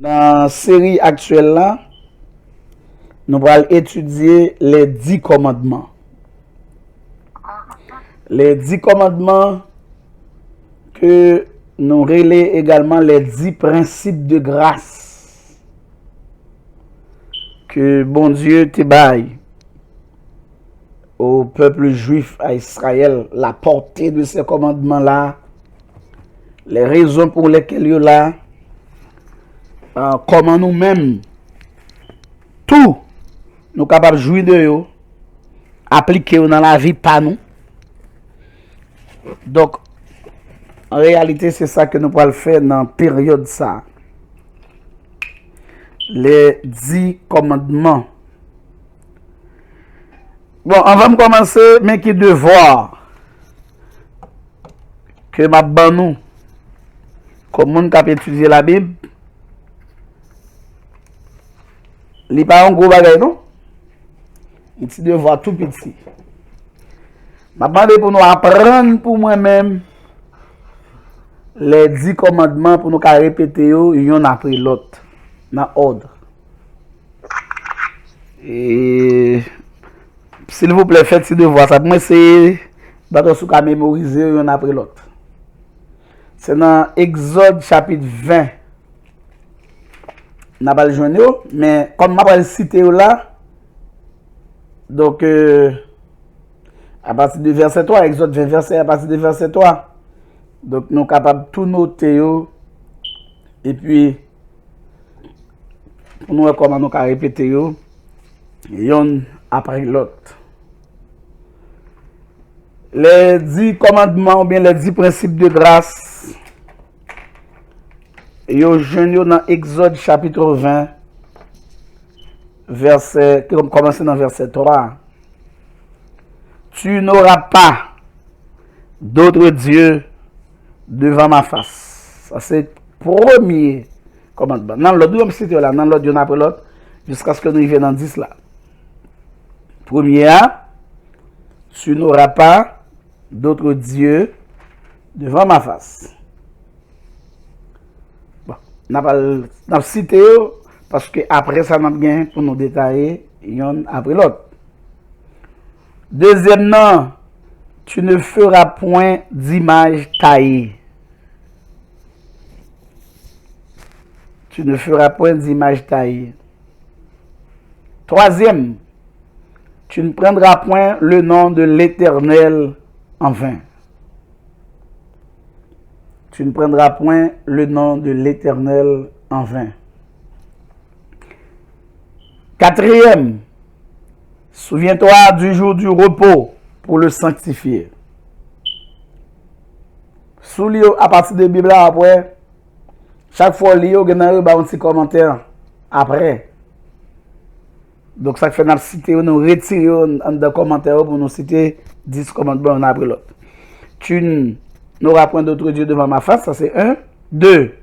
Dans la série actuelle, là, nous allons étudier les 10 commandements. Les 10 commandements que nous relèvons également les 10 principes de grâce que bon Dieu te baille au peuple juif, à Israël, la portée de ces commandements-là, les raisons pour lesquelles ils sont là, comment nous-mêmes, tout, nous sommes capables de jouir de eux, appliquer dans la vie, pas nous. Donc, en réalité, c'est ça que nous pouvons faire dans la période ça. Les 10 commandements. Bon, on va commencer, mais qui devoir que ma banou, comme on cap étudier la Bible, li pas un gros bagay non? Un petit devoir tout petit. Ma demandé pour nous apprendre pour moi-même les 10 commandements pour nous répéter yon après l'autre dans ordre. Et s'il vous plaît, faites ce devoir. Ça moi c'est battre sous mémoriser yon après l'autre. C'est dans Exode chapitre 20. N'a pas le joindre, mais comme m'a pas cité là, donc à partir de verset 3, Exode 20 verset à partir de verset 3. Donc nous sommes capables de tout noter et puis pour nous comment nous répéter yon après l'autre. Les 10 commandements ou bien les 10 principes de grâce, yo jeune dans Exode chapitre 20, verset, commencer dans verset 3. Tu n'auras pas d'autre Dieu devant ma face. Ça c'est premier commandement. Dans l'autre, nous citer là, dans l'autre, après l'autre, jusqu'à ce que nous arrivions dans 10 là. Premier, tu n'auras pas d'autre Dieu devant ma face. Bon, n'a pas cité parce que après ça, nous avons bien pour nous détailler, yon après l'autre. Deuxièmement, tu ne feras point d'image taillée. Tu ne feras point d'image taillée. Troisième, tu ne prendras point le nom de l'Éternel en vain. Tu ne prendras point le nom de l'Éternel en vain. Quatrième, souviens-toi du jour du repos pour le sanctifier. Sous l'eau, à partir de la Bible après, chaque fois l'eau, il y a un petit commentaire après. Donc ça fait nous citer, nous retirer un commentaire pour nous citer 10 commandements après l'autre. Tu n'auras point d'autre Dieu devant ma face, ça c'est 1. 2.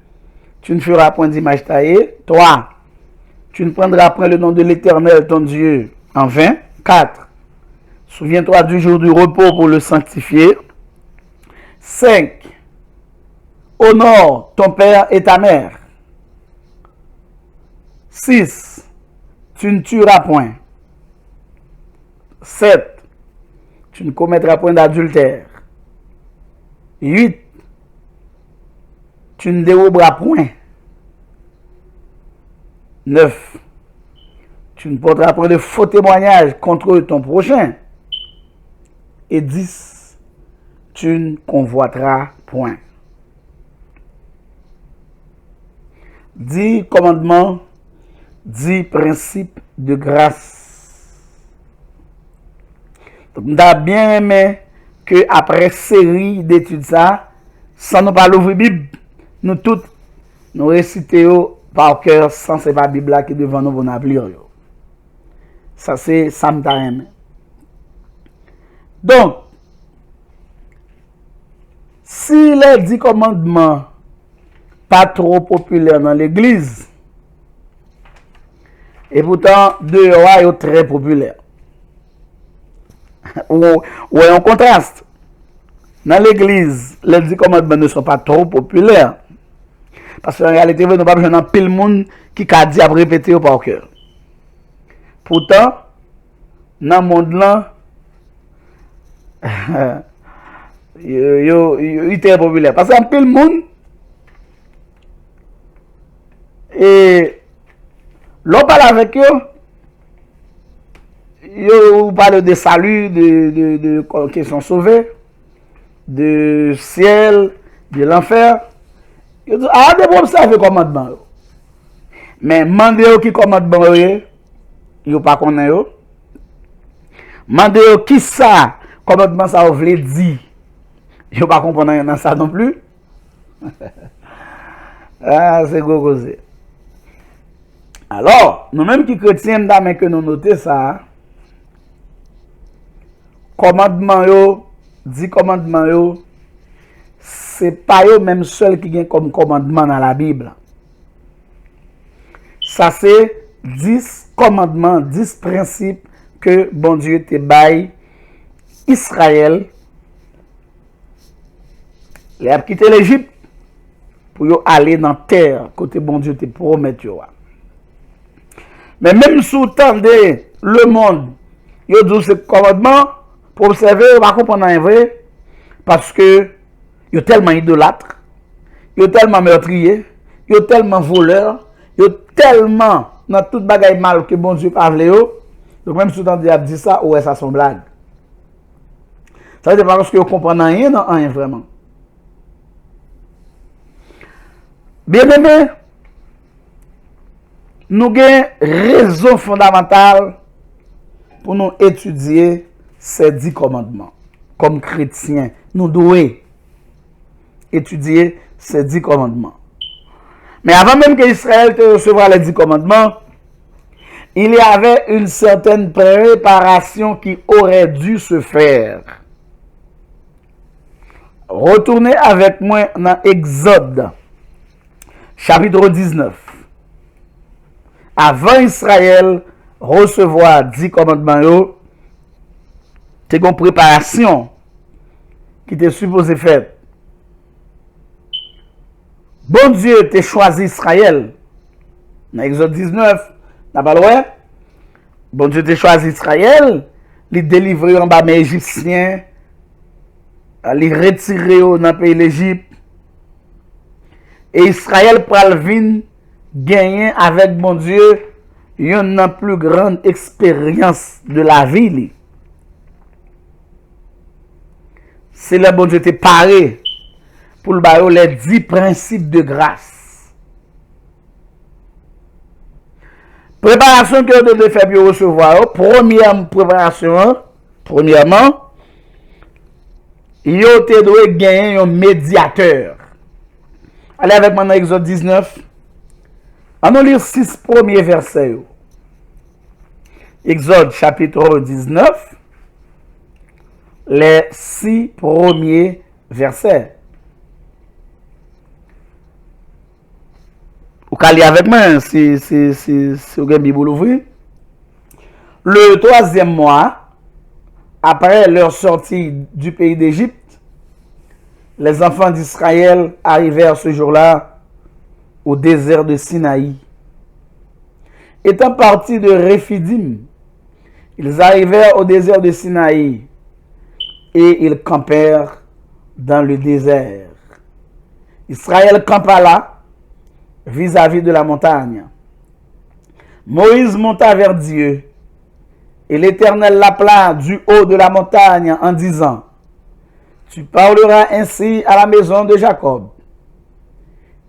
Tu ne feras point d'image taillée. 3. Tu ne prendras point le nom de l'Éternel ton Dieu en vain. 4. Souviens-toi du jour du repos pour le sanctifier. 5. Honore ton père et ta mère. 6. Tu ne tueras point. 7. Tu ne commettras point d'adultère. 8. Tu ne déroberas point. 9. Tu ne porteras point de faux témoignages contre ton prochain. Et 10. Tu ne convoiteras point. 10 commandements, 10 principes de grâce. Donc, nous avons bien aimé que après série d'études ça, sans nous pas l'ouvrir Bible, nous toutes nous réciter par cœur sans c'est pas Bible là qui devant nous pour nous lire. Ça c'est sometime. Donc si les 10 commandements pas trop populaires dans l'église et pourtant deux sont très populaires. Ou en contraste, dans l'église, les 10 commandements ne sont pas trop populaires. Parce qu'en réalité, nous pas besoin d'un pile monde qui a dit à répéter par cœur. Pourtant, dans le monde là, il était populaire. Parce qu'un pile monde, et l'on parle avec eux, on parle de salut, de qu'ils sont sauvés, de ciel, de l'enfer. Ils disent, ah, de observer le commandement. Mais demandez qui commandement, ils ne pas connaissent. Demandez qui ça, commandement ça vous voulez dire. Ils ne pas comprendre dans ça non plus. Ah, c'est gros causé. Alors, nous-mêmes qui chrétiens, mais que nous notons ça, commandement yo, dit commandement yo, c'est pas eux même seuls qui ont comme commandement dans la Bible. Ça c'est 10 commandements, 10 principes que bon Dieu te baille Israël. Il a quitté l'Égypte pour aller dans la terre côté bon Dieu te promet. Mais même sous tendez le monde, yo dit ce commandement pour observer, on va comprendre un vrai parce que yo tellement idolâtre, yo tellement meurtrier, yo tellement voleur, yo tellement dans toute bagaille mal que bon Dieu pas vle yo. Donc même si on dit ça, ouais ça son blague. Ça veut dire parce que yo comprend rien dans rien vraiment. Bien aimé, nous avons raison fondamentale pour nous étudier ces 10 commandements. Comme chrétiens, nous devons étudier ces 10 commandements. Mais avant même que Israël te recevra les 10 commandements, il y avait une certaine préparation qui aurait dû se faire. Retournez avec moi dans Exode, chapitre 19. Avant Israël recevoir 10 commandements, c'est une préparation qui était supposée faire. Bon Dieu t'a choisi Israël. Dans Exode 19, n'a pas loin. Bon Dieu t'a choisi Israël, les délivrer en bas mes Égyptiens, les retirer dans le pays l'Égypte. Et Israël pral vin gagner avec bon Dieu une plus grande expérience de la vie. C'est le bon Dieu te paré pour le bailler les 10 principes de grâce. Préparation que vous devez faire pour recevoir. Première préparation, premièrement, vous devez gagner un médiateur. Allez avec moi dans Exode 19. Allons lire 6 premiers versets. Exode chapitre 19. Les 6 premiers versets. Vous allez avec moi si vous avez Bible ouvert. Le 3e mois, après leur sortie du pays d'Égypte, les enfants d'Israël arrivèrent ce jour-là au désert de Sinaï. Étant partis de Réphidim, ils arrivèrent au désert de Sinaï et ils campèrent dans le désert. Israël campa là, vis-à-vis de la montagne. Moïse monta vers Dieu et l'Éternel l'appela du haut de la montagne en disant: Tu parleras ainsi à la maison de Jacob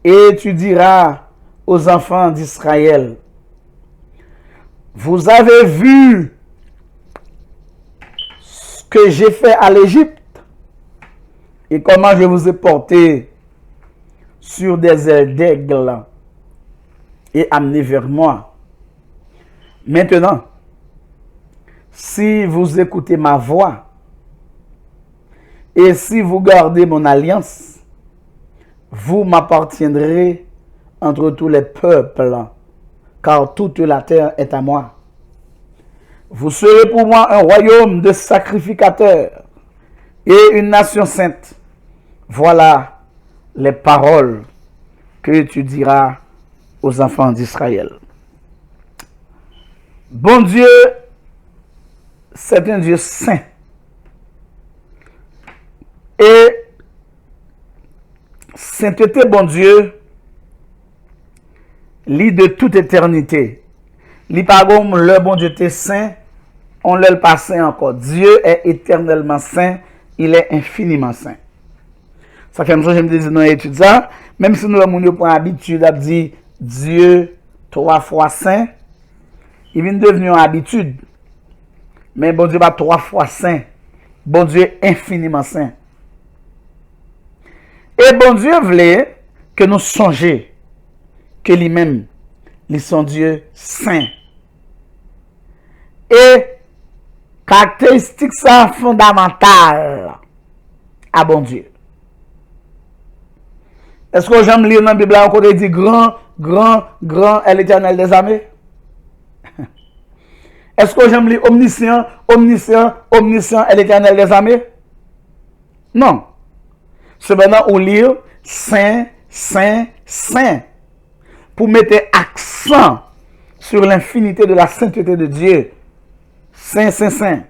et tu diras aux enfants d'Israël: Vous avez vu ce que j'ai fait à l'Égypte et comment je vous ai porté sur des ailes d'aigle et amené vers moi. Maintenant, si vous écoutez ma voix et si vous gardez mon alliance, vous m'appartiendrez entre tous les peuples, car toute la terre est à moi. Vous serez pour moi un royaume de sacrificateurs et une nation sainte. Voilà les paroles que tu diras aux enfants d'Israël. Bon Dieu, c'est un Dieu saint. Et sainteté, bon Dieu, lit de toute éternité. Li pas comme le bon Dieu est saint, on le pas saint encore. Dieu est éternellement saint, il est infiniment saint. Ça fait je me dis dans l'étude ça, même si nous avons pour habitude à dire Dieu 3 fois saint, il vient devenir une habitude. Mais bon Dieu pas 3 fois saint. Bon Dieu est infiniment saint. Et bon Dieu voulait que nous songions que lui-même, il est son Dieu saint. Et caractéristique ça fondamentale à bon Dieu. Est-ce que j'aime lire dans la Bible encore il dit grand est l'Éternel des armées? Est-ce que j'aime lire omniscient est l'Éternel des armées? Non. Cependant, on lit saint pour mettre accent sur l'infinité de la sainteté de Dieu. Saint.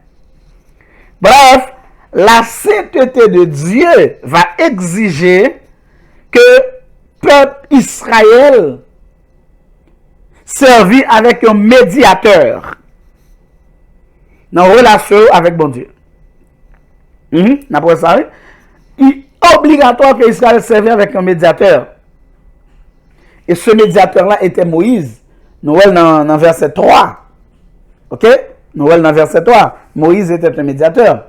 Bref, la sainteté de Dieu va exiger que peuple Israël servi avec un médiateur dans relation avec bon Dieu. N'après ça, il est obligatoire que Israël serve avec un médiateur. Et ce médiateur-là était Moïse. Nous voyons dans verset 3. Ok? Nous voyons dans verset 3. Moïse était un médiateur.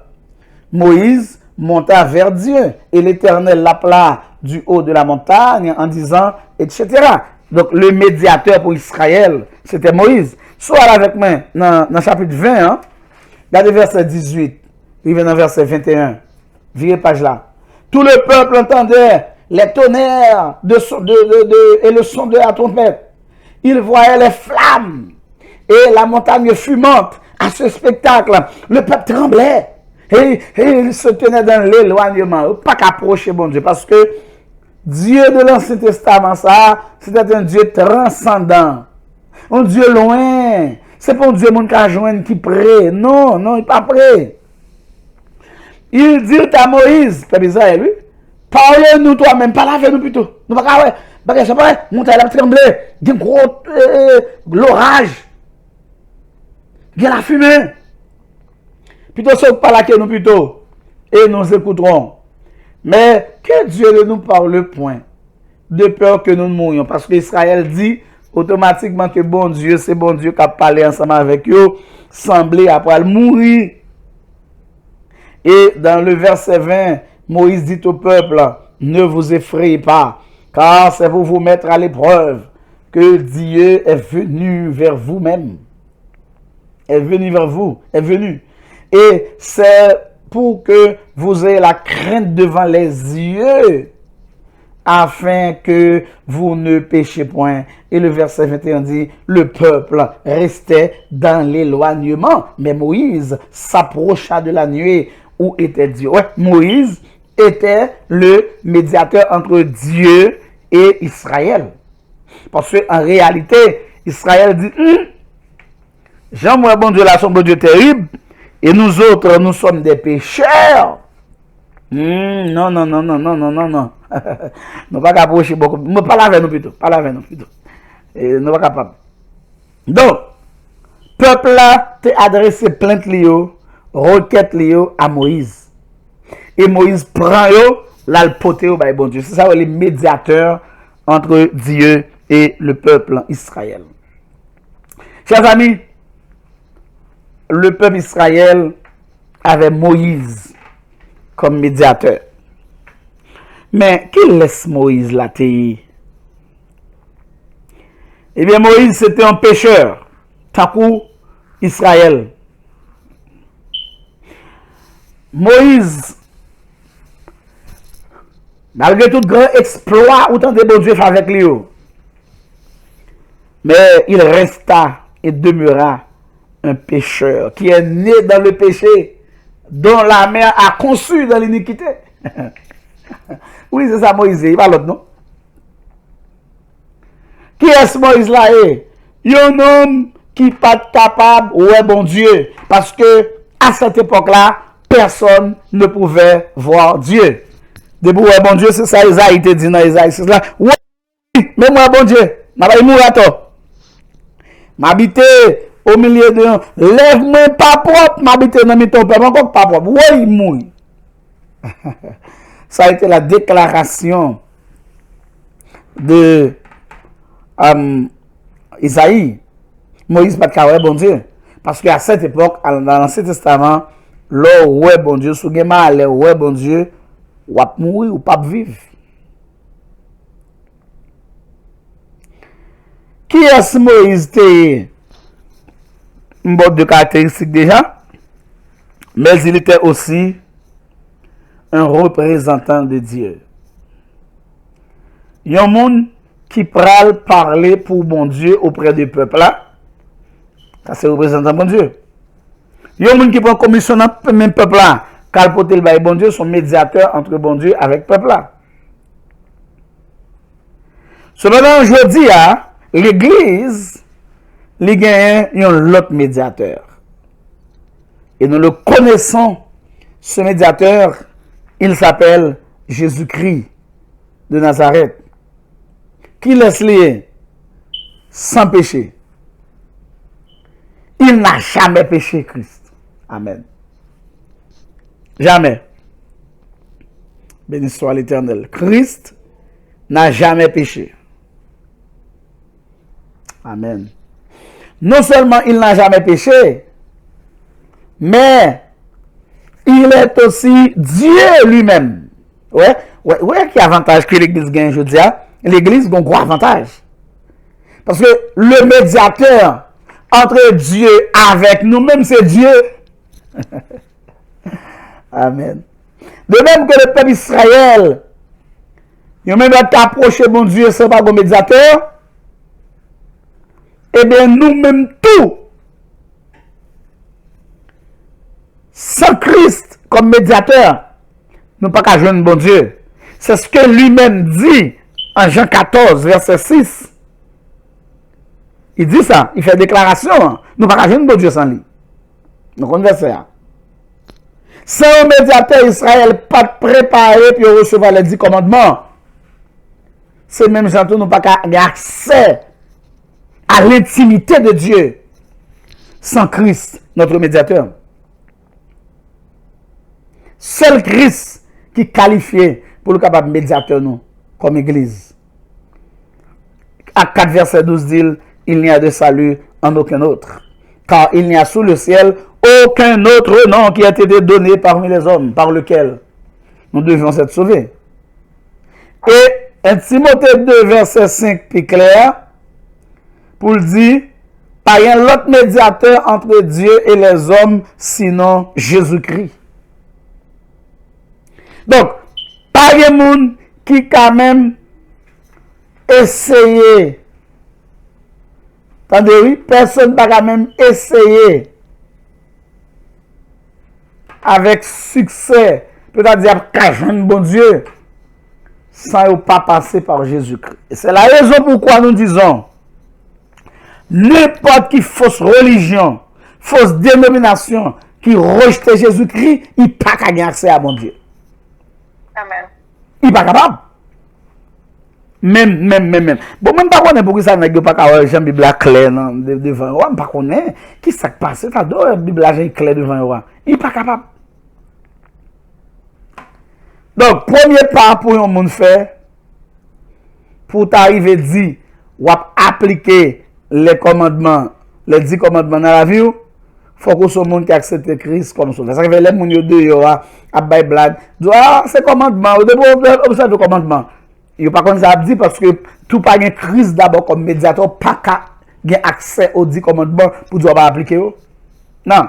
Moïse monta vers Dieu et l'Éternel l'appela du haut de la montagne en disant, etc. Donc le médiateur pour Israël, c'était Moïse. Soit avec moi dans chapitre 20, hein, regardez verset 18, il vient dans verset 21. Virez page là. Tout le peuple entendait les tonnerres et le son de la trompette. Il voyait les flammes et la montagne fumante. À ce spectacle, le peuple tremblait et il se tenait dans l'éloignement. Pas qu'approcher bon Dieu, parce que Dieu de l'Ancien Testament, ça, c'était un Dieu transcendant. Un Dieu loin. C'est pas un Dieu qui a joint qui près. Non, il n'est pas prêt. Il dit à Moïse, c'est bizarre, lui, parle-nous toi-même, parle avec nous plutôt. Nous pas ouais, parce que pas montagne a tremblé, il y a un gros l'orage. Il y a la fumée. Plutôt ça parle avec nous plutôt et nous écouterons. Mais que Dieu ne nous parle point de peur que nous mourions parce que Israël dit automatiquement que bon Dieu, c'est bon Dieu qui a parlé ensemble avec eux, semblé après mourir. Et dans le verset 20, Moïse dit au peuple, ne vous effrayez pas, car c'est pour vous mettre à l'épreuve que Dieu est venu vers vous-même. Est venu vers vous, est venu. Et c'est pour que vous ayez la crainte devant les yeux, afin que vous ne péchiez point. Et le verset 21 dit, le peuple restait dans l'éloignement, mais Moïse s'approcha de la nuée où était Dieu. Ouais, Moïse était le médiateur entre Dieu et Israël. Parce qu'en réalité, Israël dit, Jean-moi, bon Dieu, là, son bon Dieu terrible, et nous autres, nous sommes des pécheurs. Non. Nous pas approcher beaucoup. Nous parlons avec nous plutôt. Et nous pas capables. Donc, peuple là, t'es adressé plainte liyo, requête liyo à Moïse. Et Moïse prend yo, là le poté au bon Dieu. C'est ça les médiateurs entre Dieu et le peuple Israël. Chers amis, le peuple Israël avait Moïse comme médiateur. Mais qui laisse Moïse la terre? Eh bien, Moïse, c'était un pécheur, tant Israël. Moïse, malgré tout grand exploit, autant de bon Dieu fait avec lui. Mais il resta et demeura un pécheur qui est né dans le péché, dont la mère a conçu dans l'iniquité. Oui, c'est ça Moïse, il pas l'autre, non? Qui est Moïse là? Un homme qui n'est pas capable, ouais, bon Dieu. Parce que à cette époque-là, personne ne pouvait voir Dieu. Depuis, ouais, bon Dieu, c'est ça, Isaïe te dit dans Isaïe 6 là. Ouais, mais moi, bon Dieu, je vais mourir à toi. M'habiter au milieu de. Lève-moi pas propre, m'habiter dans mes ton peuple, encore pas propre. Ouais, il mouille. Ça a été la déclaration de Isaïe. Moïse pas de bon Dieu. Parce qu'à cette époque, dans l'Ancien Testament, là, ouais, bon Dieu, sous le mal, ouais, bon Dieu, ou pas mourir ou pas vivre. Qui est Moïse? Un bon de caractéristiques déjà, mais il était aussi un représentant de Dieu. Il y a un monde qui pral parler pour bon Dieu auprès du peuple là. Ça c'est représentant bon Dieu. Il y a un monde qui prend commission dans le même peuple là. Car pour le bon Dieu, son médiateur entre bon Dieu avec le peuple là. Cependant, je dis à l'église, il y a un autre médiateur. Et nous le connaissons, ce médiateur, il s'appelle Jésus-Christ de Nazareth, qui laisse lier sans péché. Il n'a jamais péché, Christ. Amen. Jamais. Béni soit l'Éternel. Christ n'a jamais péché. Amen. Non seulement il n'a jamais péché, mais il est aussi Dieu lui-même. Ouais, qui avantage que l'Église gagne, je dis, l'Église a un gros avantage. Parce que le médiateur entre Dieu avec nous-mêmes, c'est Dieu. Amen. De même que le peuple Israël, il a même approché mon Dieu sans pas un médiateur, eh bien nous-mêmes tout, sans Christ comme médiateur, nous ne pouvons pas joindre bon Dieu. C'est ce que lui-même dit en Jean 14, verset 6. Il dit ça, il fait déclaration. Nous ne pouvons pas joindre bon Dieu sans lui. Nous connaissons ça. Sans un médiateur, Israël pas préparé pour recevoir les 10 commandements. C'est même gens nous pas accès à l'intimité de Dieu sans Christ, notre médiateur. Seul Christ qui est qualifié pour le capable médiateur nous, comme Église. À 4 verset 12 dit, il n'y a de salut en aucun autre. Car il n'y a sous le ciel aucun autre nom qui a été donné parmi les hommes, par lequel nous devions être sauvés. Et 1 Timothée 2, verset 5, plus clair, pour dire, pas un autre médiateur entre Dieu et les hommes, sinon Jésus-Christ. Donc, pas de monde qui quand même essayé. Attendez, oui, personne n'a quand même essayé avec succès, peut-être qu'à jeune bon Dieu, sans ne pas passer par Jésus-Christ. Et c'est la raison pourquoi nous disons, n'importe qui fausse religion, fausse dénomination qui rejette Jésus-Christ, il n'a pas qu'à gagner accès à bon Dieu. Amen. Il n'est pas capable. Même. Bon, même pas connaître pourquoi ça n'a pas qu'à une Bible claire devant. Je ne pas connaître. Qui s'est passé? T'as deux Bible claire devant. Il n'est pas capable. Donc, premier pas pour un monde faire, pour t'arriver à dire, ou appliquer les commandements, les 10 commandements dans la vie, il faut que ce monde qui accepte Christ comme sauveur. Ça fait les gens qui à bailler blague, c'est commandement, ou de observer le commandement. Il n'y a pas comme ça dit parce que tout pas un Christ d'abord comme médiateur, pas qu'à accès aux 10 commandements pour dire pas appliquer. Non.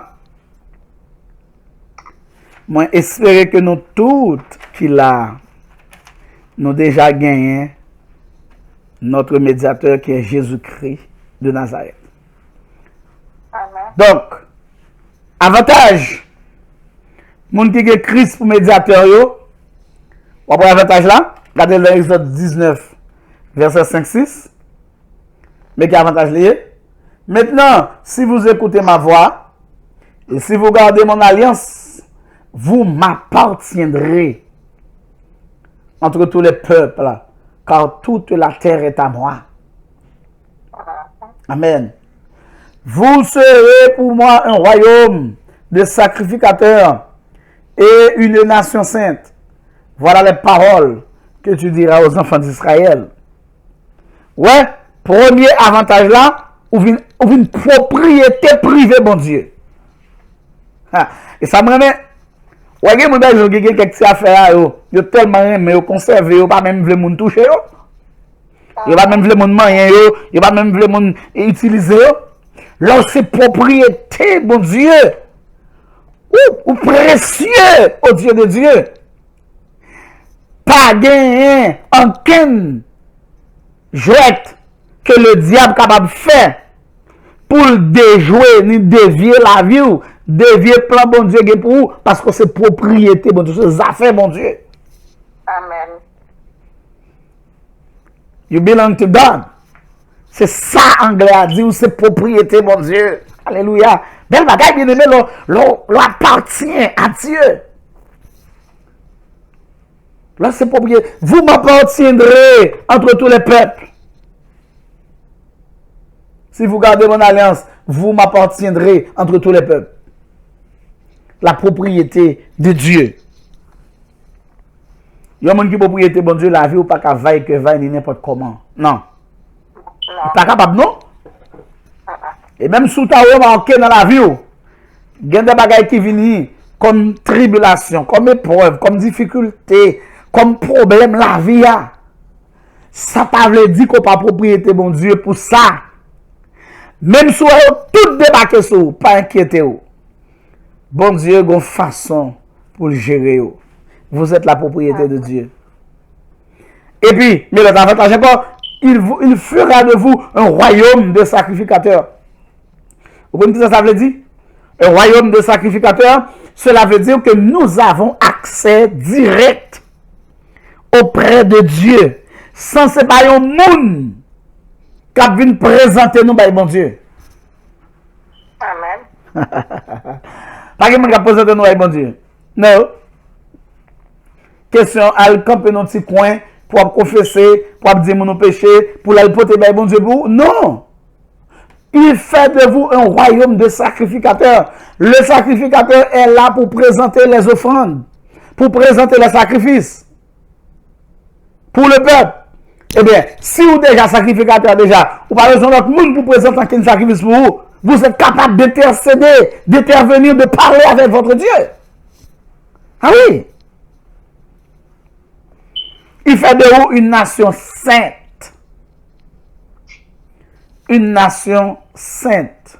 Moi, espérer que nous toutes qui là, nous déjà gagné notre médiateur qui est Jésus-Christ de Nazareth. Amen. Donc, avantage, moun qui est Christ pour médiateur, vous avez avantage là? Regardez l'Exode 19, verset 5-6. Mais quel avantage lié? Maintenant, si vous écoutez ma voix, et si vous gardez mon alliance, vous m'appartiendrez entre tous les peuples, car toute la terre est à moi. Amen. Vous serez pour moi un royaume de sacrificateurs et une nation sainte. Voilà les paroles que tu diras aux enfants d'Israël. Ouais, premier avantage là, ou une propriété privée, bon Dieu. Et ça me remet. Ouais, il y a des gens qui ont quelques affaires, ils ont tellement aimé, ils ont conservé, ils n'ont pas même voulu moun toucher. Ils n'ont pas même voulu moun manger, ils n'ont pas même voulu moun utiliser. Là, c'est propriété, bon Dieu. Ou précieux au Dieu de Dieu. Pas gagné aucun jouet que le diable est capable de faire pour déjouer ni dévier la vie ou dévier le plan bon Dieu pour vous parce que c'est propriété bon Dieu, c'est affaires bon Dieu. Amen. You belong to God. C'est ça anglais a dit ou c'est propriété bon Dieu. Alléluia. Belle bagaille bien aimé l'on appartient à Dieu. Là c'est propriété. Vous m'appartiendrez entre tous les peuples. Si vous gardez mon alliance, vous m'appartiendrez entre tous les peuples. La propriété de Dieu. Il y a un monde qui propriété bon Dieu la vie ou pas qu'à vaille que vaille ni n'importe comment. Non. Pas capable non? Et même sous ta remarqué dans la vie, il y a des bagages qui viennent comme tribulation, comme épreuve, comme difficulté, comme problème la vie. Ça pas veut dire qu'on pas propriété bon Dieu pour ça. Même si vous tout débarqué sur vous, pas inquiétez vous. Bon Dieu a une façon pour le gérer. Vous êtes la propriété de Dieu. Et puis, mais l'autre avantage encore, il fera de vous un royaume de sacrificateurs. Vous comprenez ce que ça veut dire? Un royaume de sacrificateurs, cela veut dire que nous avons accès direct auprès de Dieu. Sans ce pas un monde qui vient présenter nous, bon Dieu. Amen. Pas que monde qui présenter nous, bon Dieu. Non. Question, à camper dans un petit coin pour confesser, pour dire mon péché, pour aller porter bon Dieu pour. Non. Il fait de vous un royaume de sacrificateurs. Le sacrificateur est là pour présenter les offrandes, pour présenter les sacrifices pour le peuple. Eh bien, si vous déjà sacrificateur déjà, ou pas besoin d'autre monde pour présenter un sacrifice pour vous, vous êtes capable d'intercéder, d'intervenir, de parler avec votre Dieu. Ah oui. Il fait de vous une nation sainte. Une nation sainte.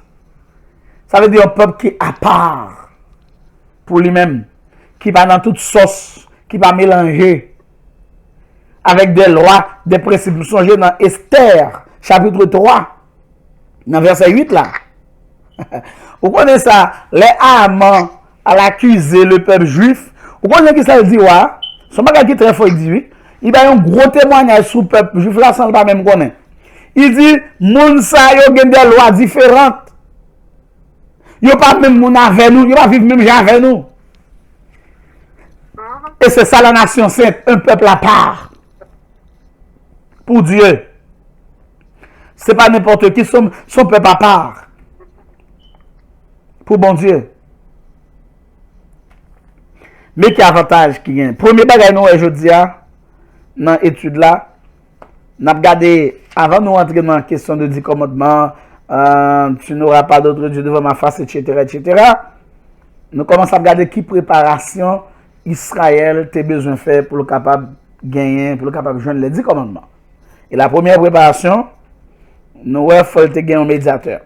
Ça veut dire un peuple qui est à part pour lui-même, qui va dans toute sauce, qui va mélanger avec des lois, des principes. Vous songez dans Esther, chapitre 3, dans verset 8 là. Vous connaissez ça? Les Amans à l'accuser le peuple juif. Vous connaissez qui ça dit? Ouais? Son bagage qui est très fort, il dit oui. Il y a un gros témoignage sur le peuple juif là, sans pas même connaître. Il dit, moun sa yo gen des lois différentes. Yo pas même moun avec nous, yo pas vivre même avec nous. Et c'est ça la nation sainte, un peuple à part. Pour Dieu. C'est pas n'importe qui, son peuple à part. Pour bon Dieu. Mais quel avantage qui y a? Premier bagage nous aujourd'hui dans l'étude là, nous avons regardé, avant de nous entrer dans la question de 10 commandements, tu n'auras pas d'autre Dieu devant ma face, etc., etc. Nous commençons à regarder qui préparation Israël a besoin de faire pour le capable de gagner, pour le capable de joindre les 10 commandements. Et la première préparation, nous avons fait gagner un médiateur.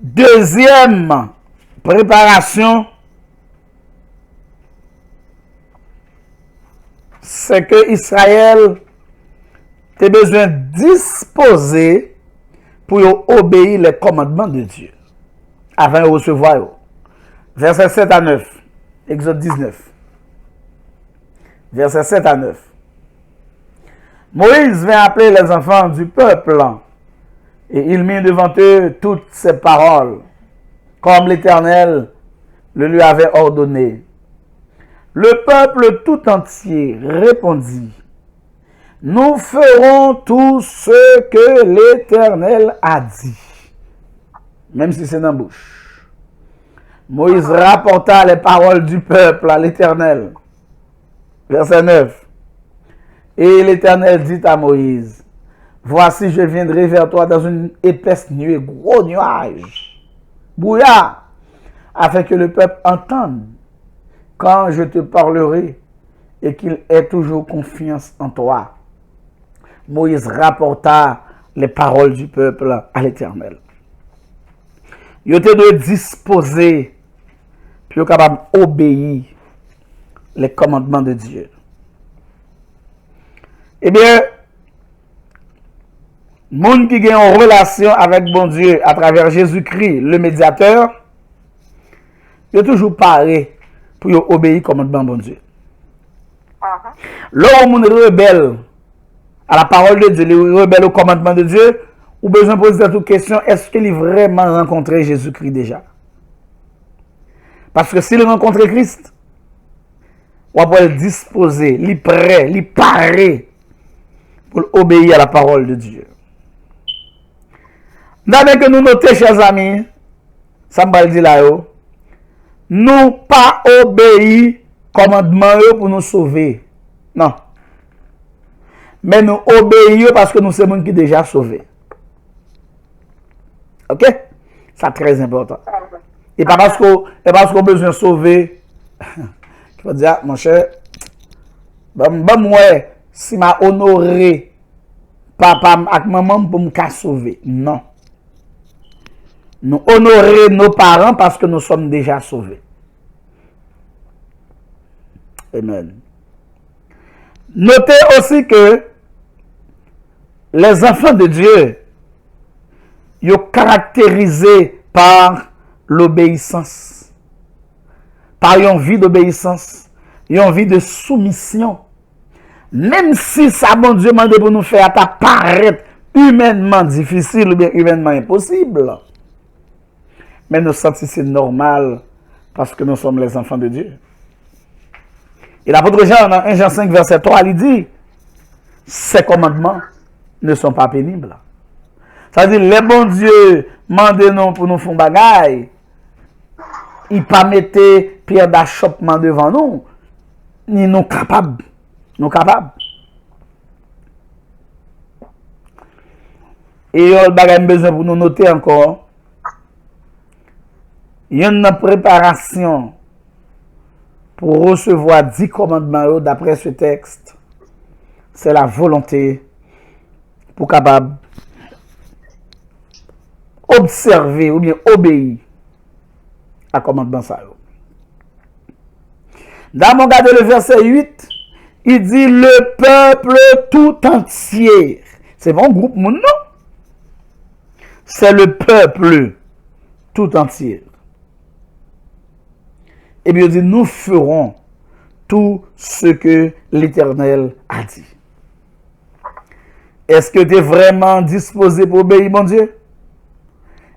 Deuxième préparation, c'est que Israël a besoin de disposer pour obéir les commandements de Dieu avant de recevoir. Verset 7 à 9, Exode 19. Verset 7 à 9. Moïse vint appeler les enfants du peuple et il mit devant eux toutes ces paroles, comme l'Éternel le lui avait ordonné. Le peuple tout entier répondit, nous ferons tout ce que l'Éternel a dit, même si c'est dans la bouche. Moïse rapporta les paroles du peuple à l'Éternel. Verset 9. Et l'Éternel dit à Moïse, voici je viendrai vers toi dans une épaisse nuée, gros nuage, brouillard, afin que le peuple entende quand je te parlerai et qu'il ait toujours confiance en toi. Moïse rapporta les paroles du peuple à l'Éternel. Il était de disposer, puis capable d'obéir les commandements de Dieu. Eh bien, monde qui a une relation avec bon Dieu à travers Jésus-Christ, le médiateur, il est toujours paré pour obéir au commandement de bon Dieu. Lorsqu'on est rebelle à la parole de Dieu, les rebelles au commandement de Dieu, ou besoin de poser cette question, est-ce qu'il a vraiment rencontré Jésus-Christ déjà? Parce que s'il a rencontré Christ, on va le disposer, il est prêt, il est paré pour obéir à la parole de Dieu. D'après que nous notons, chers amis, ça me dit là, nous pas obéir commandement pour nous sauver. Non. Mais nous obéissons parce que nous sommes gens qui déjà sauvés. Ok? C'est très important. Et pas parce qu'on a besoin de sauver. Je veux dire, mon cher, moi, si m'a honoré papa et maman pour me sauver. Non. Nous honorer nos parents parce que nous sommes déjà sauvés. Amen. Notez aussi que les enfants de Dieu sont caractérisés par l'obéissance, par une vie d'obéissance, une vie de soumission. Même si ça, bon Dieu, demande pour nous faire apparaître humainement difficile ou bien humainement impossible, mais nous sentons que c'est normal parce que nous sommes les enfants de Dieu. Et l'apôtre Jean, dans 1 Jean 5, verset 3, il dit, ces commandements ne sont pas pénibles. Ça veut dire, les bons dieux mandent pour nous faire bagaille, ils ne pas mettre pierre d'achoppement devant nous, ni nous capables. Nous capables. Et il y a besoin pour nous noter encore, il y a une préparation pour recevoir 10 commandements d'après ce texte. C'est la volonté pour capable observer ou bien obéir à commandement ça. Dans mon regard le verset 8, il dit le peuple tout entier. C'est bon groupe mon non? C'est le peuple tout entier. Et bien il dit nous ferons tout ce que l'Éternel a dit. Est-ce que tu es vraiment disposé pour obéir mon Dieu?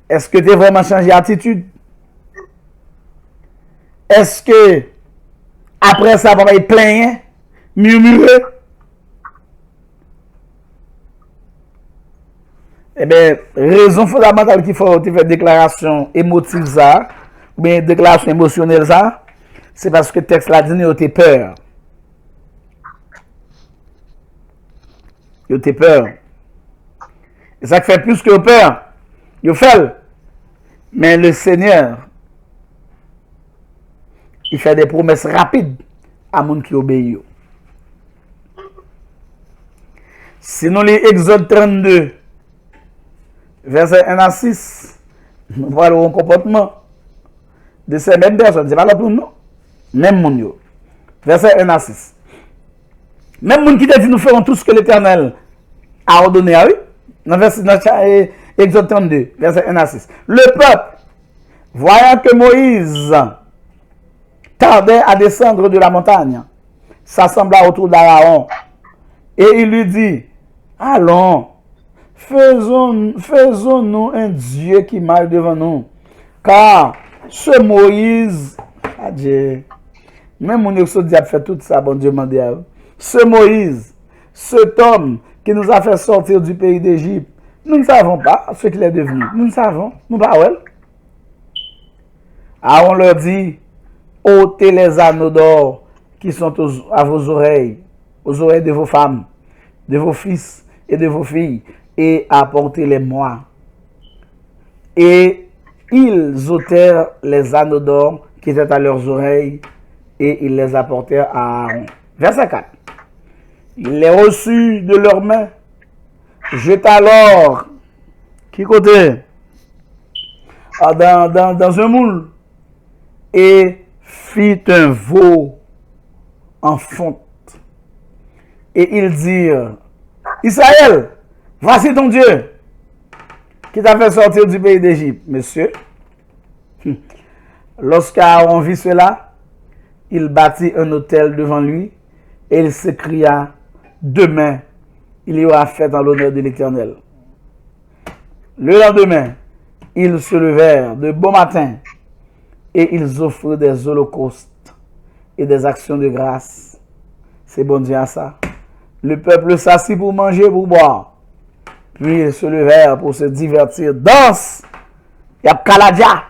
Est-ce que tu es vraiment changé d'attitude? Est-ce que après ça, papa est plein, murmurer? Eh bien, raison fondamentale qu'il faut faire déclaration émotive ça, ou bien déclaration émotionnelle ça, c'est parce que le texte là dit qu'il a peur. Il a peur. Et ça fait plus que peur. Il fait. Mais le Seigneur, il fait des promesses rapides à monde qui obéit. Si nous lisons Exode 32, verset 1 à 6, nous voyons le comportement de ces mêmes personnes. C'est pas là pour nous. Même monde. Verset 1 à 6. Même monde qui te dit nous ferons tout ce que l'Éternel a ordonné à eux. Dans Exode 32, verset 1 à 6. Le peuple, voyant que Moïse tardait à descendre de la montagne, s'assembla autour d'Aaron Et il lui dit, allons, faisons-nous un Dieu qui marche devant nous. Car ce Moïse, adieu, même mon exode a fait tout ça, bon Dieu m'a dit. Ce Moïse, cet homme qui nous a fait sortir du pays d'Égypte, nous ne savons pas ce qu'il est devenu. Nous ne savons, nous pas ouais. Aaron leur dit, ôtez les anneaux d'or qui sont à vos oreilles de vos femmes, de vos fils et de vos filles, et apportez-les-moi. Et ils ôtèrent les anneaux d'or qui étaient à leurs oreilles, et ils les apportèrent à Aaron. Verset 4. Il les reçut de leurs mains, jeta alors, qui côté? Dans un moule, et fit un veau en fonte. Et ils dirent, Israël, voici ton Dieu, qui t'a fait sortir du pays d'Égypte. Monsieur, lorsqu'Aaron vit cela, il bâtit un autel devant lui, et il s'écria, demain, il y aura fête en l'honneur de l'Éternel. Le lendemain, ils se levèrent de bon matin, et ils offrirent des holocaustes et des actions de grâce. C'est bon Dieu à ça. Le peuple s'assit pour manger, pour boire. Puis ils se levèrent pour se divertir. Danse! Il y a Kaladia.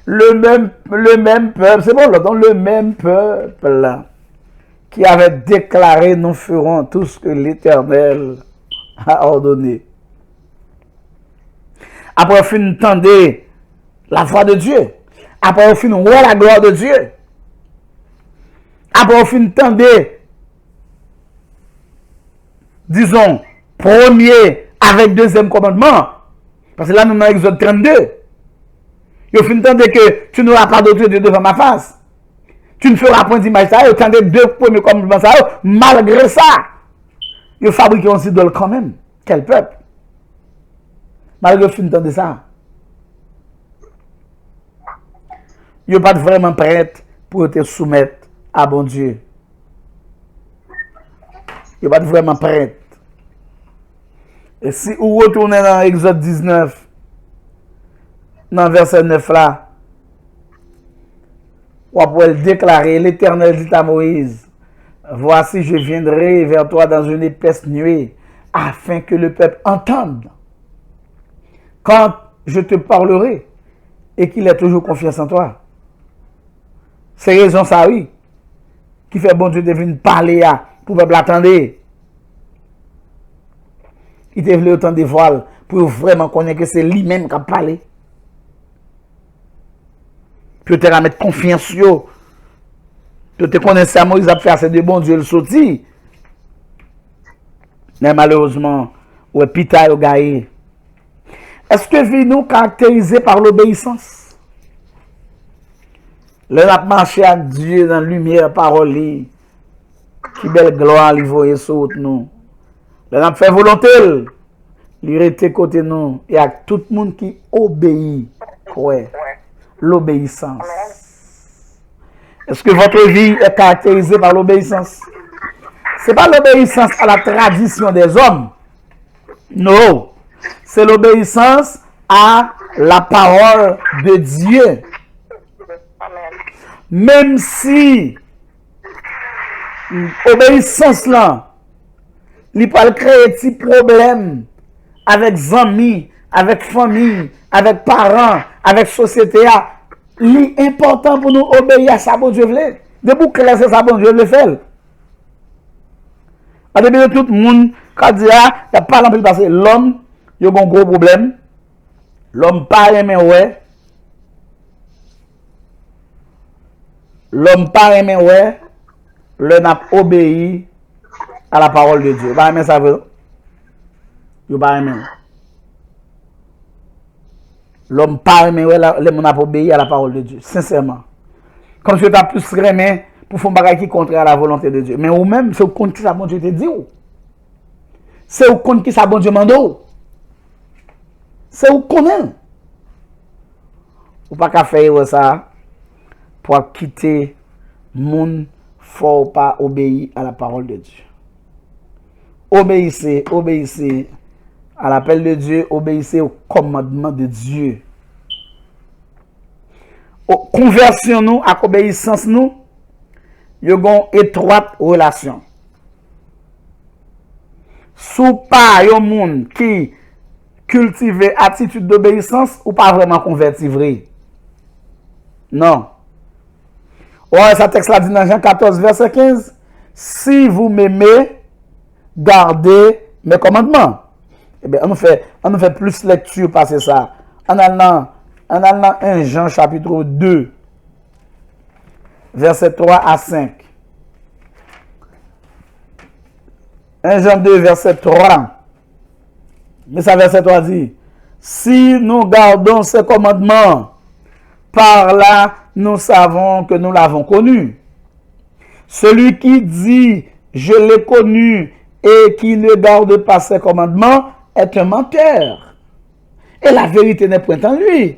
le même peuple, c'est bon, donc le même peuple qui avait déclaré, nous ferons tout ce que l'Éternel a ordonné. Après, on finit d'entendre la voix de Dieu. Après, on finit de voir la gloire de Dieu. Après, on finit d'entendre, disons, premier avec deuxième commandement. Parce que là, nous sommes dans Exode 32. Il finit d'entendre que tu n'auras pas d'autre Dieu devant ma face. Tu ne feras point d'image. Il entendait deux premiers commandements. Malgré ça, il fabriquait un idole quand même. Quel peuple? Malgré le fin de ça, ils ne sont pas vraiment prêts pour te soumettre à bon Dieu. Ils ne sont pas vraiment prêts. Et si vous retournez dans Exode 19, dans verset 9 là, vous pouvez déclarer, l'Éternel dit à Moïse, voici je viendrai vers toi dans une épaisse nuée, afin que le peuple entende. Quand je te parlerai et qu'il ait toujours confiance en toi. C'est raison ça, oui, qui fait bon Dieu de venir parler pour le peuple attendre. Il te voulu autant de voiles pour vraiment connaître que c'est lui-même qui a parlé. Puis te mettre confiance sur. Puis te connaître ça, Moïse a fait assez de bon Dieu le sorti. Mais malheureusement, ouais, Pita a gagné. Est-ce que vie nous caractérisée par l'obéissance? Le n'a marché à Dieu dans la lumière, parole, qui belle gloire, il voyait sur nous. Le n'a fait volonté, il était côté nous. Et à tout le monde qui obéit. Ouais. L'obéissance. Est-ce que votre vie est caractérisée par l'obéissance? Ce n'est pas l'obéissance à la tradition des hommes. Non. C'est l'obéissance à la parole de Dieu. Même si l'obéissance là, il peut créer des petits problèmes avec amis, avec famille, avec parents, avec société. L'important pour nous obéir à ça, bon Dieu voulait. De boucler c'est ça, bon Dieu le fait. À début de tout le monde, quand il y a pas l'empêche parce que l'homme, il y a un gros problème. L'homme pas aimé ouais. L'homme pas aimé ouais. L'homme n'a obéi à la parole de Dieu. Pas aimé ça veut. Il pas aimé. L'homme pas aimé ouais, l'homme n'a pas obéi à la parole de Dieu. Sincèrement. Comme si tu as plus aimé pour faire un bagage qui est contraire à la volonté de Dieu. Mais ou même, c'est au compte qui ça bon Dieu te dit. C'est au compte qui ça bon Dieu mande. C'est au connaît. Ou pas qu'à faire ça pour quitter mon faut pas obéir à la parole de Dieu. Obéissez à l'appel de Dieu, obéissez au commandement de Dieu. Conversion nous, à obéissance nous, il y a une étroite relation. Sous pas un monde qui cultive attitude d'obéissance ou pas vraiment converti vrai. Non. Ouais, ça texte là dit dans Jean 14 verset 15, si vous m'aimez, gardez mes commandements. Eh bien, on nous fait plus lecture passer ça. En allant 1 Jean chapitre 2 verset 3 à 5. 1 Jean 2 verset 3. Mais ça verset 3 dit, si nous gardons ces commandements, par là nous savons que nous l'avons connu. Celui qui dit, je l'ai connu, et qui ne garde pas ses commandements, est un menteur. Et la vérité n'est point en lui.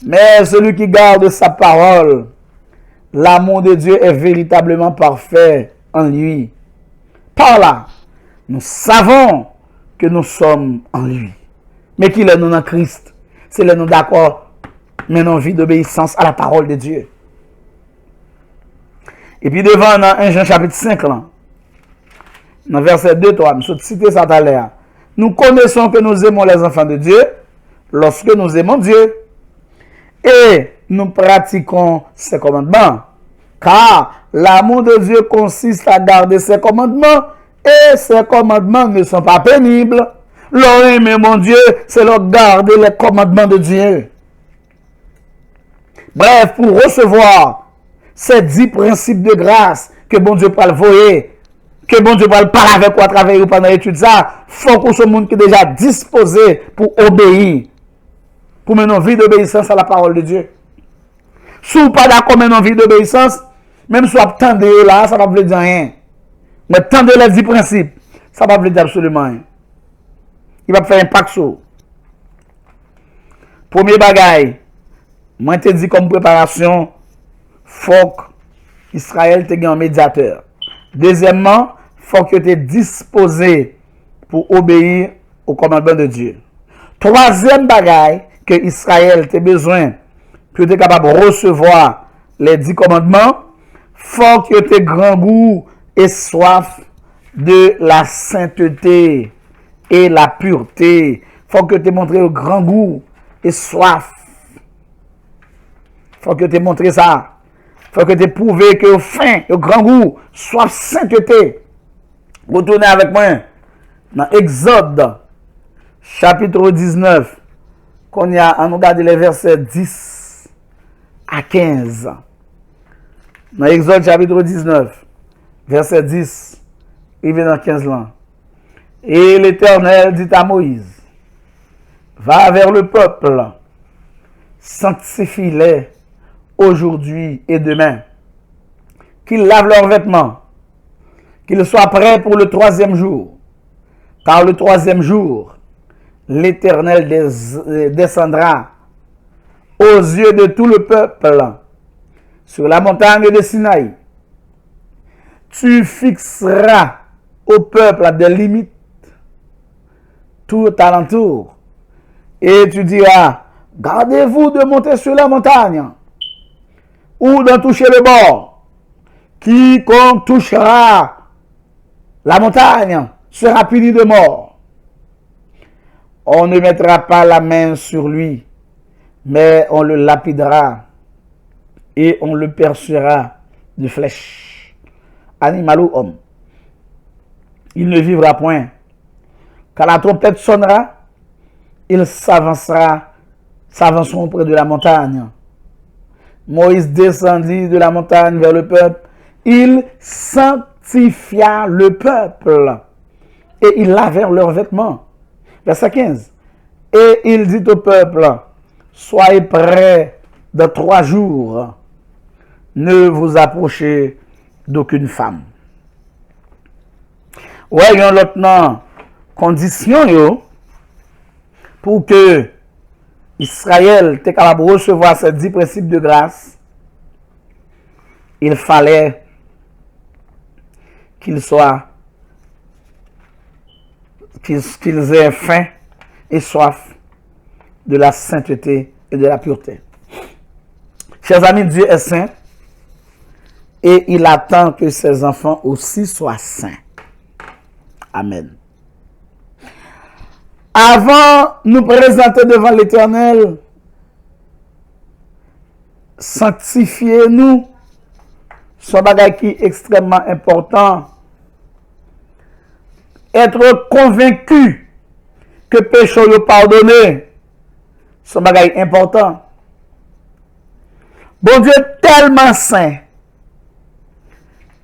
Mais celui qui garde sa parole, l'amour de Dieu est véritablement parfait en lui. Par là, nous savons que nous sommes en lui. Mais qu'il est nous en Christ. C'est le nous d'accord, mais non vie d'obéissance à la parole de Dieu. Et puis devant, dans 1 Jean chapitre 5, là, dans verset 2-3, je vais citer ça tout à l'heure. Nous connaissons que nous aimons les enfants de Dieu lorsque nous aimons Dieu. Et nous pratiquons ses commandements. Car l'amour de Dieu consiste à garder ses commandements. Et ces commandements ne sont pas pénibles. Leur aimer mon Dieu, c'est leur garder les commandements de Dieu. Bref, pour recevoir ces 10 principes de grâce que bon Dieu peut le voyer, que bon Dieu va parler avec ou à travers pendant l'étude ça, faut que ce monde qui est déjà disposé pour obéir, pour mener une vie d'obéissance à la parole de Dieu. Si vous pas d'accord mener une vie d'obéissance, même si vous attendez là, ça ne va pas vous dire rien. Mais attendez les 10 principes, ça ne va pas vous dire absolument rien. Il va faire impact sur. Premier bagaille, moi te dit comme préparation, faut qu'Israël te gagne un médiateur. Deuxièmement, faut que tu es disposé pour obéir au commandement de Dieu. Troisième bagaille que Israël a besoin pour être capable de recevoir les 10 commandements, faut que tu aies grand goût et soif de la sainteté et la pureté. Faut que tu aies montré le grand goût et soif. Faut que tu aies montré ça. Faut que tu aies prouvé que au fin, le grand goût, soif, sainteté. Retournez avec moi dans Exode, chapitre 19, qu'on y a, on regarde les versets 10 à 15. Dans Exode, chapitre 19, verset 10, il vient dans 15 là. Et l'Éternel dit à Moïse, va vers le peuple, sanctifie-les aujourd'hui et demain, qu'ils lavent leurs vêtements, qu'ils soient prêts pour le 3e jour. Car le 3e jour, l'Éternel descendra aux yeux de tout le peuple sur la montagne de Sinaï. Tu fixeras au peuple des limites tout alentour. Et tu diras, gardez-vous de monter sur la montagne ou d'en toucher le bord. Quiconque touchera la montagne sera puni de mort. On ne mettra pas la main sur lui, mais on le lapidera et on le percera de flèches, animal ou homme. Il ne vivra point. Quand la trompette sonnera, ils s'avanceront près de la montagne. Moïse descendit de la montagne vers le peuple. Il sanctifia le peuple et ils lavèrent leurs vêtements. Verset 15. Et il dit au peuple, soyez prêts dans 3 jours. Ne vous approchez d'aucune femme. Ouais, il y a une autre condition pour que Israël soit capable de recevoir ces 10 principes de grâce. il fallait qu'ils aient faim et soif de la sainteté et de la pureté. Chers amis, Dieu est saint et il attend que ses enfants aussi soient saints. Amen. Avant de nous présenter devant l'Éternel, sanctifiez-nous. C'est un bagage qui est extrêmement important. Être convaincu que péché est pardonné, c'est un bagage important. Bon Dieu est tellement saint,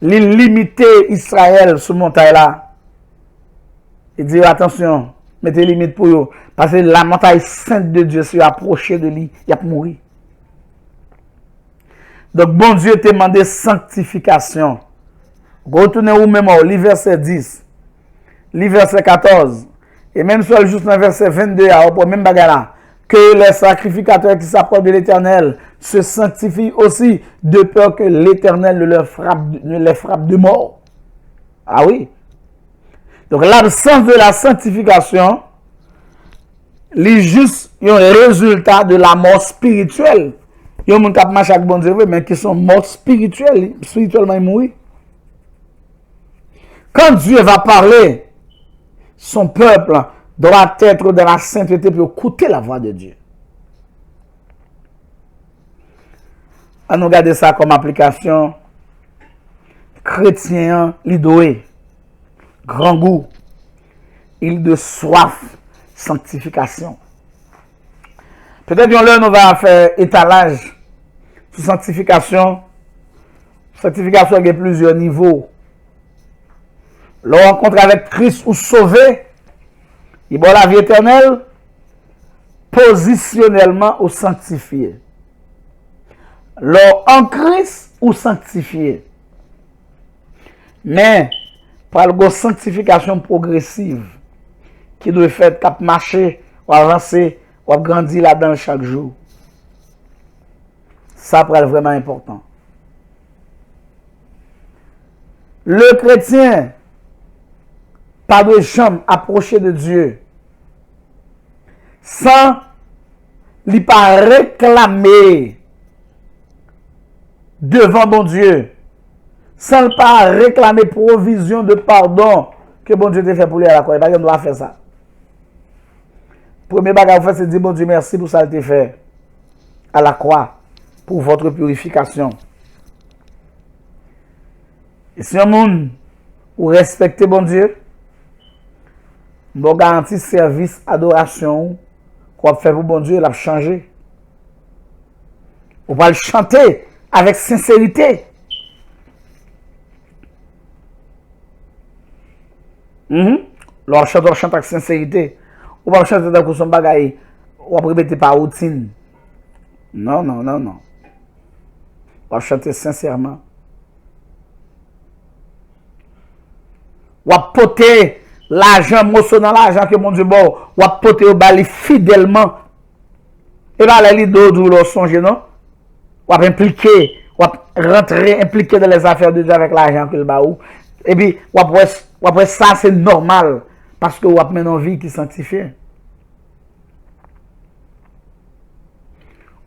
il limité Israël sur montagne là. Il dit attention, mettez limite pour eux, parce que la montagne sainte de Dieu s'est approchée de lui, il a mouru. Donc bon Dieu te demandé sanctification. Retournez au même au verset 10, le verset 14, et même sur juste dans le verset 22, au même bagarre là, que les sacrificateurs qui s'approchent de l'Éternel se sanctifient aussi, de peur que l'Éternel ne les frappe de mort. Ah oui. Donc l'absence de la sanctification, c'est juste un résultat de la mort spirituelle. Il y a des gens qui marchent avec bon Dieu, mais qui sont morts spirituellement ils mourent. Quand Dieu va parler, son peuple doit être dans la sainteté pour écouter la voix de Dieu. On nous regarde ça comme application chrétien, l'idoué, grand goût, il de soif, sanctification. Peut-être que nous va faire étalage sur sanctification. Sanctification a plusieurs niveaux. Le rencontre avec Christ ou sauvé, il va la vie éternelle, positionnellement ou sanctifié. Le en Christ ou sanctifié. Mais, par la sanctification progressive, qui doit faire cap marcher, ou avancer, ou grandir là-dedans chaque jour. Ça est vraiment important. Le chrétien, pas de chambre approcher de Dieu, sans lui pas réclamer devant bon Dieu, sans pas réclamer provision de pardon que bon Dieu te fait pour lui à la croix. Il ne doit faire ça. Premier bagage à faire, c'est dire bon Dieu merci pour ça que tu fait à la croix pour votre purification. Et si un monde ou respecter bon Dieu, vous garantit service, adoration qu'on va faire pour bon Dieu, il a changé. On va le chanter avec sincérité. On chante avec sincérité. On va chanter dans son bagaille. On va répéter par routine. Non. On va chanter sincèrement. On va porter l'argent, morceau dans l'argent que mon Dieu bon. On va porter au bali fidèlement. Et là, les d'où l'on songe, non? On va impliquer, on va rentrer, impliquer dans les affaires de Dieu avec l'argent que le baou. Et puis, on va ça, c'est normal. Parce que on va mener une vie qui sanctifie.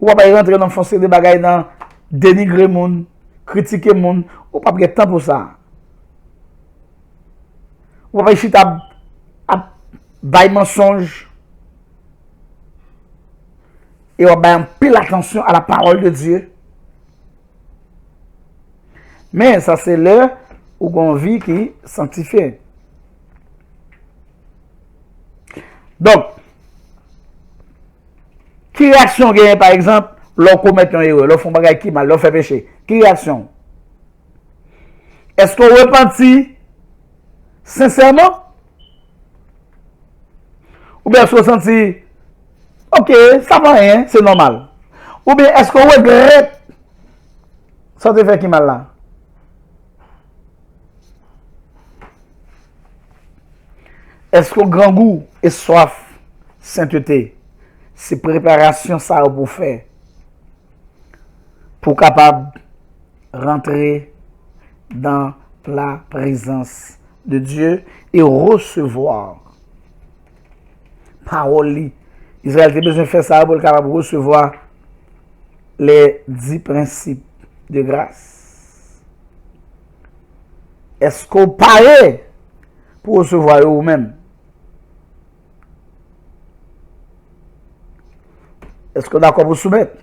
On va pas rentrer dans foncer des bagailles dans dénigrer le monde, critiquer le monde. On va pas avoir temps pour ça. On va pas essayer à bailler mensonge. Et on va pile attention à la parole de Dieu. Mais ça, c'est l'heure où on vit qui sanctifie. Donc, qui réaction gagne par exemple, l'on commet une erreur, l'on fait un bagage qui mal, l'on fait péché. Qui réaction? Est-ce qu'on repentit sincèrement? Ou bien est-ce qu'on sentit, ok, ça va rien, c'est normal. Ou bien est-ce qu'on regrette ça te fait qui mal là? Est-ce qu'on grand goût et soif, sainteté, c'est préparation ça pour faire, pour capable rentrer dans la présence de Dieu et recevoir parole. Israël a besoin de faire ça pour être capable de recevoir les 10 principes de grâce. Est-ce qu'on paraît pour recevoir vous-même? Est-ce qu'on est d'accord pour soumettre?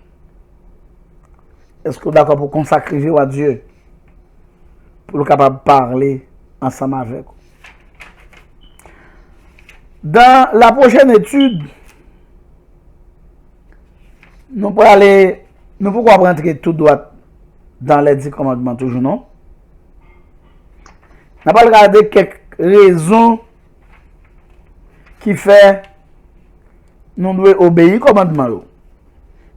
Est-ce qu'on est d'accord pour consacrer à Dieu? Pour être capable de parler ensemble avec vous. Dans la prochaine étude, nous pouvons rentrer tout droit dans les 10 commandements, toujours non? Nous allons regarder quelques raisons qui fait nous devons obéir au commandement.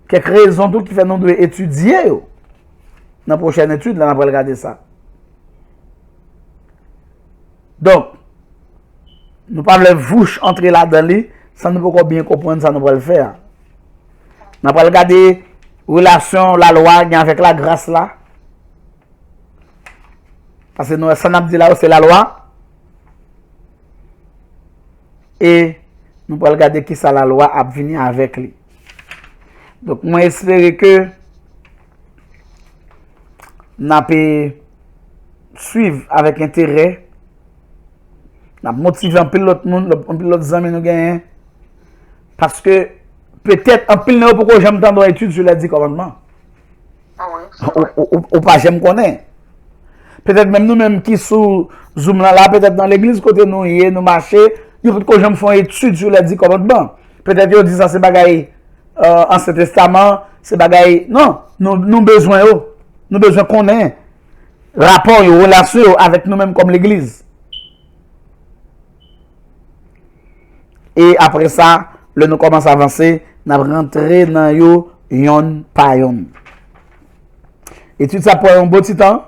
Quelques raisons qui fait nous devons étudier. Dans la prochaine étude, là, nous allons regarder ça. Donc, nous ne pouvons pas bouche entrer là-dedans, ça nous pouvons bien comprendre, ça nous pouvons le faire. Nous allons regarder la relation, la loi avec la grâce là. Parce que nous, ça n'a pas dit là, c'est la loi. Et nous allons regarder qui ça la loi a venir avec lui. Donc, moi, j'espère que nous allons suivre avec intérêt. Nous allons motiver un peu l'autre monde, un peu l'autre amis nous gagnent. Parce que peut-être un peu de pourquoi j'aime tant d'études sur les 10 commandements. Ou pas, j'aime connaître. Peut-être même nous-mêmes qui sous Zoom là, peut-être dans l'église côté nous, nous marcher, il faut que j'aime faire une étude sur les 10 commandements. Peut-être qu'ils disent ça, c'est bagaille Ancien Testament, c'est bagaille. Non, nous besoin, nous besoin qu'on ait rapport et relation avec nous-mêmes comme l'église. Et après ça, nous commençons à avancer, nous rentrons dans yon par yon. Étude ça pour un beau petit temps,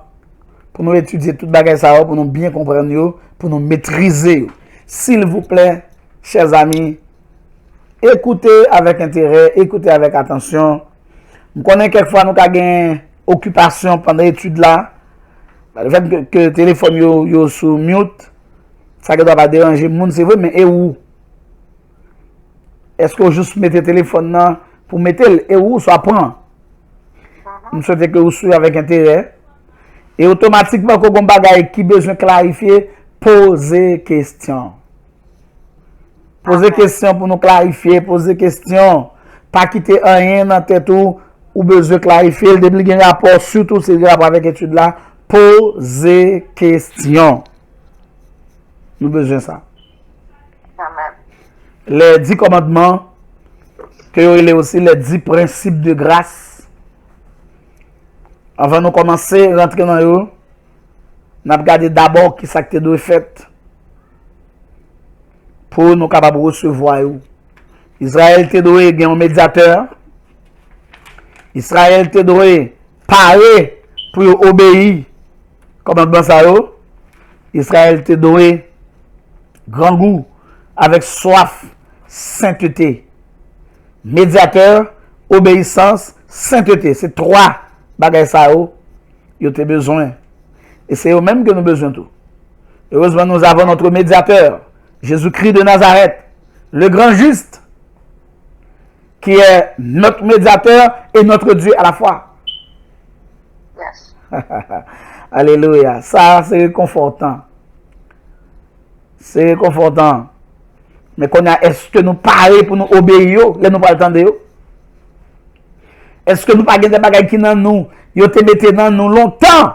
pour nous étudier toute bagaille ça, pour nous bien comprendre, pour nous maîtriser. S'il vous plaît, chers amis, écoutez avec intérêt, écoutez avec attention. Je connais quelquefois nous avons une occupation pendant l'étude là. Le fait que le téléphone est sous mute, ça ne doit pas déranger le monde, c'est vrai, mais et où? Est-ce que vous juste mettez le téléphone là pour mettre et où ça prend? Je souhaite que vous suivez avec intérêt. Et automatiquement, quand vous avez un bagage qui besoin de clarifier, posez question. Posez question pour nous clarifier, posez question. Pas quitter rien dans la tête ou besoin de clarifier. Le début de rapport, surtout si rapport avec l'étude là, posez question. Nous avons besoin de ça. Amen. Les 10 commandements, que il y a aussi les 10 principes de grâce. Avant de commencer à rentrer dans eux, nous avons regardé d'abord qui ça doit fait pour nous capables de recevoir. Israël te doit gagner un médiateur. Israël te doit parler pour obéir. Commandement ça. Israël te doit grand goût avec soif, sainteté. Médiateur, obéissance, sainteté. C'est 3 bagages ça, ils ont besoin. Et c'est eux-mêmes que nous avons besoin de tout. Heureusement, nous avons notre médiateur, Jésus-Christ de Nazareth, le grand juste, qui est notre médiateur et notre Dieu à la fois. Yes. Alléluia. Ça, c'est réconfortant. C'est réconfortant. Mais est-ce que nous parlons pour nous obéir? Là, nous pas attendre. Est-ce que nous pas des bagages qui dans nous, ils te mettent dans nous longtemps?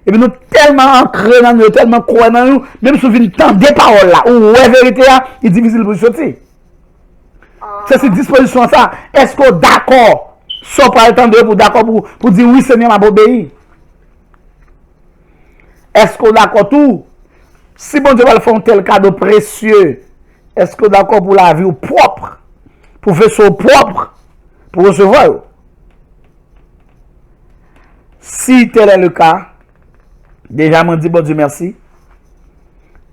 Et puis nous tellement ancrés dans nous, tellement croyants dans nous, même si nous entendons des paroles là, ou la vérité là, il est difficile pour sortir. C'est cette disposition ça. Est-ce qu'on est d'accord? Sans pas attendre pour d'accord pour dire oui Seigneur m'a obéi. Est-ce qu'on est d'accord tout? Si bon Dieu va le faire un tel cadeau précieux, est-ce qu'on est d'accord pour la vie propre, pour faire son propre, pour recevoir? Si tel est le cas, déjà m'en dit bon Dieu merci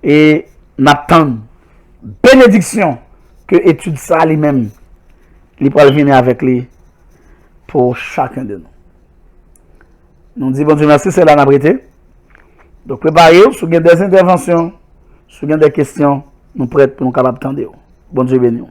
et m'attend bénédiction que étude ça lui-même il peut venir avec lui pour chacun de nous. Nous disons bon Dieu merci, c'est là n'a prêté. Donc préparez-vous, si vous avez des interventions, si vous avez des questions, nous prêts pour nous capables d'attendre. Bon Dieu béni.